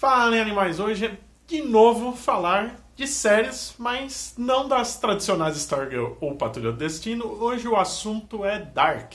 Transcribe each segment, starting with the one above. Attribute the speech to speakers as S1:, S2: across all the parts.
S1: Fala, animais! Hoje é de novo falar de séries, mas não das tradicionais Stargirl ou Patrulha do Destino. Hoje o assunto é Dark.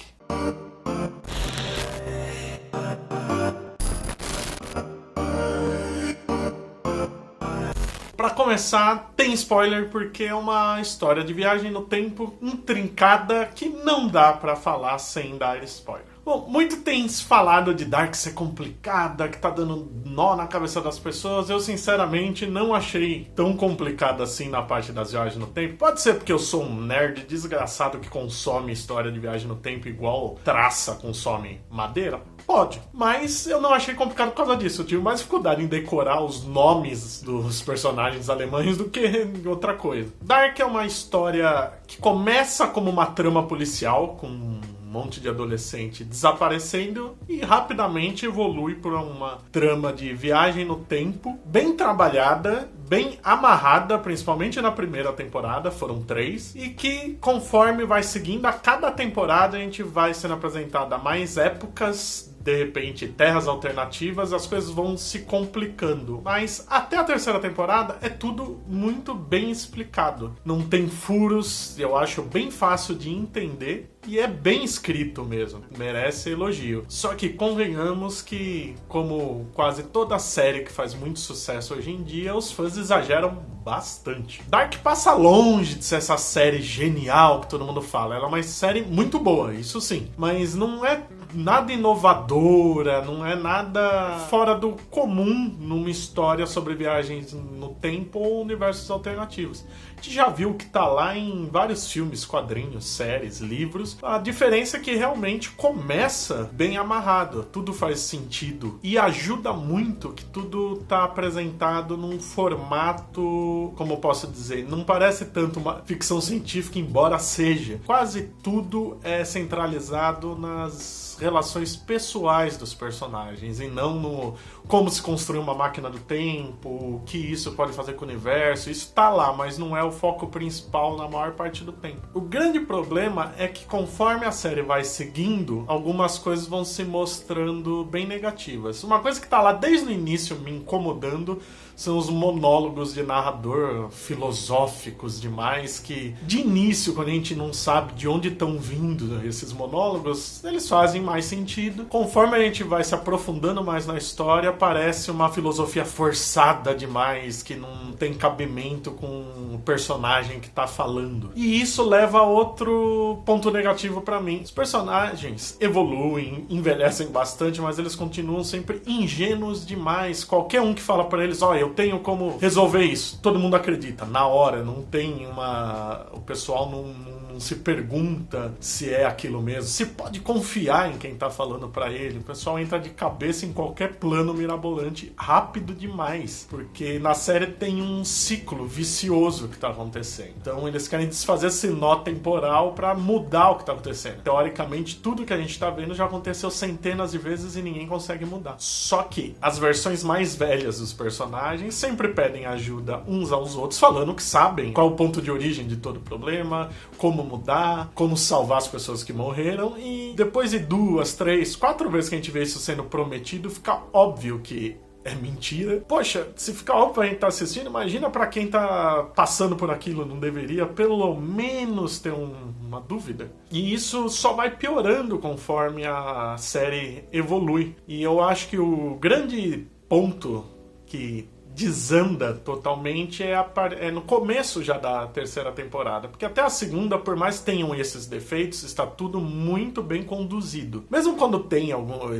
S1: Pra começar, tem spoiler porque é uma história de viagem no tempo intrincada que não dá pra falar sem dar spoiler. Bom, muito tem falado de Dark ser complicada, que tá dando nó na cabeça das pessoas. Eu, sinceramente, não achei tão complicado assim na parte das viagens no tempo. Pode ser porque eu sou um nerd desgraçado que consome história de viagem no tempo igual traça consome madeira? Pode, mas eu não achei complicado por causa disso. Eu tive mais dificuldade em decorar os nomes dos personagens alemães do que outra coisa. Dark é uma história que começa como uma trama policial, com um monte de adolescente desaparecendo e rapidamente evolui para uma trama de viagem no tempo, bem trabalhada, bem amarrada, principalmente na primeira temporada, foram 3, e que conforme vai seguindo a cada temporada a gente vai sendo apresentada mais épocas, de repente terras alternativas, as coisas vão se complicando. Mas até a terceira temporada é tudo muito bem explicado. Não tem furos, eu acho bem fácil de entender. E é bem escrito mesmo, merece elogio. Só que convenhamos que, como quase toda série que faz muito sucesso hoje em dia, os fãs exageram bastante. Dark passa longe de ser essa série genial que todo mundo fala. Ela é uma série muito boa, isso sim. Mas não é nada inovadora, não é nada fora do comum numa história sobre viagens no tempo ou universos alternativos. A gente já viu que tá lá em vários filmes, quadrinhos, séries, livros. A diferença é que realmente começa bem amarrado, tudo faz sentido e ajuda muito que tudo tá apresentado num formato, como eu posso dizer, não parece tanto uma ficção científica, embora seja. Quase tudo é centralizado nas relações pessoais dos personagens e não no como se construir uma máquina do tempo, o que isso pode fazer com o universo. Isso tá lá, mas não é o foco principal na maior parte do tempo. O grande problema é que conforme a série vai seguindo, algumas coisas vão se mostrando bem negativas. Uma coisa que tá lá desde o início me incomodando são os monólogos de narrador filosóficos demais, que de início, quando a gente não sabe de onde estão vindo esses monólogos, eles fazem mais sentido. Conforme a gente vai se aprofundando mais na história, parece uma filosofia forçada demais, que não tem cabimento com o personagem que tá falando. E isso leva a outro ponto negativo pra mim. Os personagens evoluem, envelhecem bastante, mas eles continuam sempre ingênuos demais. Qualquer um que fala pra eles, eu tenho como resolver isso, todo mundo acredita, na hora, não tem uma... O pessoal não se pergunta se é aquilo mesmo, se pode confiar em quem tá falando pra ele. O pessoal entra de cabeça em qualquer plano mirabolante rápido demais, porque na série tem um ciclo vicioso que tá acontecendo. Então eles querem desfazer esse nó temporal pra mudar o que tá acontecendo. Teoricamente, tudo que a gente tá vendo já aconteceu centenas de vezes e ninguém consegue mudar. Só que as versões mais velhas dos personagens sempre pedem ajuda uns aos outros, falando que sabem qual é o ponto de origem de todo o problema, como mudar, como salvar as pessoas que morreram, e depois de 2, 3, 4 vezes que a gente vê isso sendo prometido, fica óbvio que é mentira. Poxa, se fica óbvio pra gente tá assistindo, imagina pra quem tá passando por aquilo, não deveria pelo menos ter uma dúvida. E isso só vai piorando conforme a série evolui. E eu acho que o grande ponto que desanda totalmente é no começo já da terceira temporada, porque até a segunda, por mais que tenham esses defeitos, está tudo muito bem conduzido. Mesmo quando tem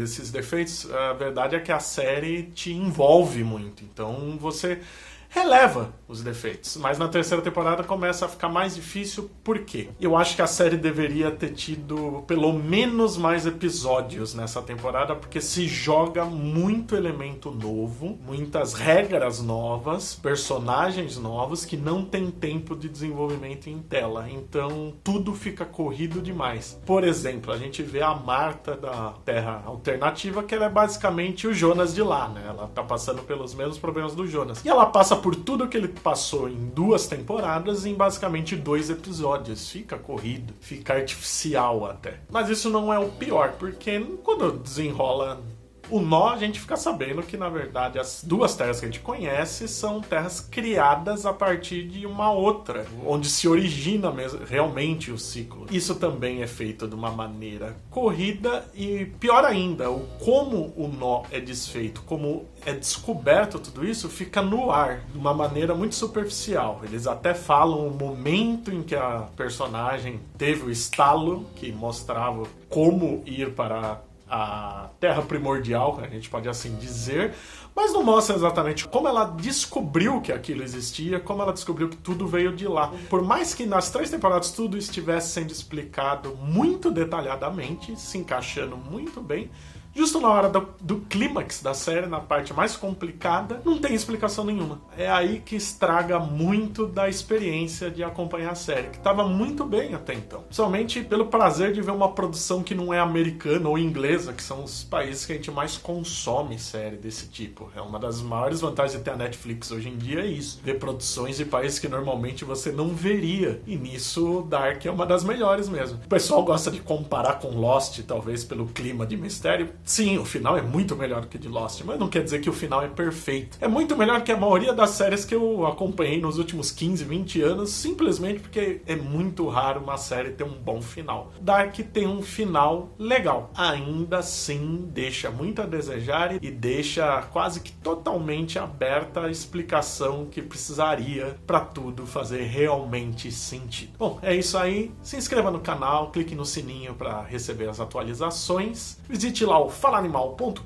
S1: esses defeitos, a verdade é que a série te envolve muito, então você releva os defeitos. Mas na terceira temporada começa a ficar mais difícil. Por quê? Eu acho que a série deveria ter tido pelo menos mais episódios nessa temporada, porque se joga muito elemento novo, muitas regras novas, personagens novos que não tem tempo de desenvolvimento em tela. Então tudo fica corrido demais. Por exemplo, a gente vê a Marta da Terra Alternativa, que ela é basicamente o Jonas de lá, né? Ela tá passando pelos mesmos problemas do Jonas. E ela passa por tudo que ele passou em 2 temporadas em basicamente 2 episódios. Fica corrido, fica artificial até. Mas isso não é o pior, porque quando desenrola O Nó, a gente fica sabendo que, na verdade, as duas terras que a gente conhece são terras criadas a partir de uma outra, onde se origina mesmo, realmente o ciclo. Isso também é feito de uma maneira corrida e, pior ainda, como o nó é desfeito, como é descoberto tudo isso, fica no ar, de uma maneira muito superficial. Eles até falam o momento em que a personagem teve o estalo, que mostrava como ir para a Terra Primordial, a gente pode assim dizer, mas não mostra exatamente como ela descobriu que aquilo existia, como ela descobriu que tudo veio de lá. Por mais que nas 3 temporadas tudo estivesse sendo explicado muito detalhadamente, se encaixando muito bem, justo na hora do clímax da série, na parte mais complicada, não tem explicação nenhuma. É aí que estraga muito da experiência de acompanhar a série, que estava muito bem até então. Principalmente pelo prazer de ver uma produção que não é americana ou inglesa, que são os países que a gente mais consome série desse tipo. É uma das maiores vantagens de ter a Netflix hoje em dia, é isso. Ver produções de países que normalmente você não veria. E nisso, Dark é uma das melhores mesmo. O pessoal gosta de comparar com Lost, talvez pelo clima de mistério. Sim, o final é muito melhor que o de Lost, mas não quer dizer que o final é perfeito. É muito melhor que a maioria das séries que eu acompanhei nos últimos 15, 20 anos, simplesmente porque é muito raro uma série ter um bom final. Dark tem um final legal. Ainda assim, deixa muito a desejar e deixa quase que totalmente aberta a explicação que precisaria para tudo fazer realmente sentido. Bom, é isso aí. Se inscreva no canal, clique no sininho para receber as atualizações. Visite lá o falaanimal.com.br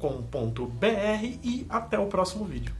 S1: e até o próximo vídeo.